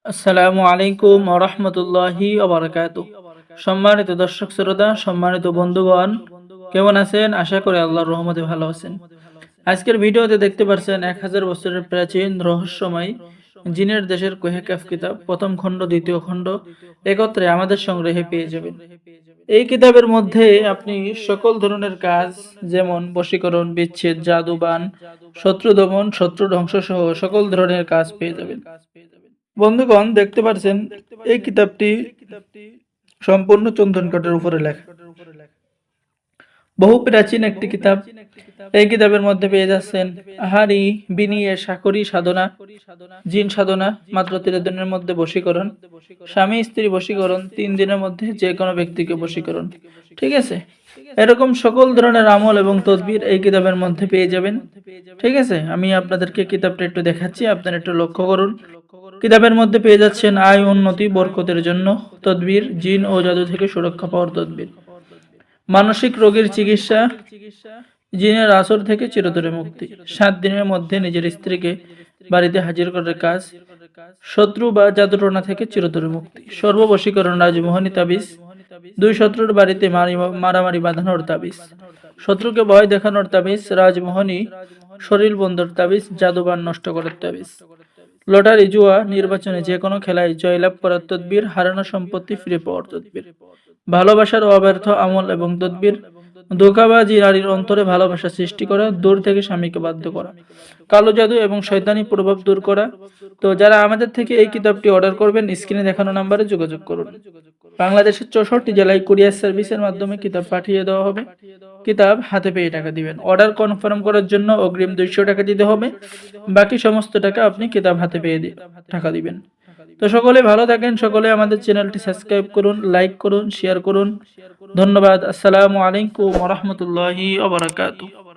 আসসালামু আলাইকুম ওয়া রাহমাতুল্লাহি ওয়া বারাকাতুহু। সম্মানিত দর্শক শ্রোতা, সম্মানিত বন্ধুগণ, কেমন আছেন? আশা করি আল্লাহর রহমতে ভালো আছেন। আজকের ভিডিওতে দেখতে পাচ্ছেন 1000 বছরের প্রাচীন রহস্যময় জিনের দেশের কোহেকাফ কিতাব প্রথম খণ্ড, দ্বিতীয় খণ্ড একত্রে আমাদের সংগ্রহে পেয়ে যাবেন। এই কিতাবের মধ্যে আপনি সকল ধরনের কাজ, যেমন বশীকরণ, বিচ্ছেদ, জাদুবান, শত্রু দমন, শত্রু ধ্বংস সহ সকল ধরনের কাজ পেয়ে যাবেন। বন্ধুগণ, দেখতে পাচ্ছেন এই কিতাবটি সম্পূর্ণ চন্দন কাঠের উপরে লেখা। বহু প্রাচীন একটি কিতাব। এই কিতাবের মধ্যে পেয়ে যাচ্ছেন আহারি, বিনিয়ে, সাকরি সাধনা, জিন সাধনা, মাত্র 13 দিনের মধ্যে বশীকরণ, স্বামী স্ত্রী বশীকরণ, 3 দিনের মধ্যে যে কোনো ব্যক্তিকে বশীকরণ। ঠিক আছে, এরকম সকল ধরনের আমল এবং তদবির এই কিতাবের মধ্যে পেয়ে যাবেন। ঠিক আছে, আমি আপনাদেরকে কিতাবটা একটু দেখাচ্ছি, আপনারা একটু লক্ষ্য করুন। কিতাবের মধ্যে পেয়ে যাচ্ছেন আয় উন্নতি বরকতের জন্য তদবির, জিন ও জাদু থেকে সুরক্ষা পাওয়ার তদবির, মানসিক রোগের চিকিৎসা, জিনের আসর থেকে চিরতরে মুক্তি, 7 দিনের মধ্যে নিজের স্ত্রীকে বাড়িতে হাজির করার কাজ, শত্রু বা জাদুটনা থেকে চিরতরে মুক্তি, সর্ববশীকরণ, রাজমোহনী তাবিজ, 2 শত্রুর বাড়িতে মারামারি বাঁধানোর তাবিজ, শত্রুকে ভয় দেখানোর তাবিজ, রাজমোহনী শরীর বন্ধর তাবিজ, জাদুবান নষ্ট করার তাবিজ, লটারি, জুয়া, নির্বাচনে যে কোনো খেলায় জয়লাভ করার তদবির, হারানো সম্পত্তি ফিরে পাওয়ার তদবির, ভালোবাসার অব্যর্থ আমল এবং তদবির, ধোঁকাবাজি নারীর অন্তরে ভালোবাসা সৃষ্টি করা, দূর থেকে স্বামীকে বাধ্য করা, কালো জাদু এবং শয়তানি প্রভাব দূর করা। তো যারা আমাদের থেকে এই কিতাবটি অর্ডার করবেন, স্ক্রিনে দেখানো নাম্বারে যোগাযোগ করুন। বাংলাদেশের 64 জেলায় কুরিয়ার সার্ভিসের মাধ্যমে কিতাব পাঠিয়ে দেওয়া হবে। কিতাব হাতে পেয়ে টাকা দিবেন। অর্ডার কনফার্ম করার জন্য অগ্রিম 200 টাকা দিতে হবে, বাকি সমস্ত টাকা আপনি কিতাব হাতে পেয়ে টাকা দিবেন। তো সকলে ভালো থাকেন, সকলে আমাদের চ্যানেলটি সাবস্ক্রাইব করুন, লাইক করুন, শেয়ার করুন। ধন্যবাদ। আসসালামু আলাইকুম ওয়া রাহমাতুল্লাহি ওয়া বারাকাতুহু।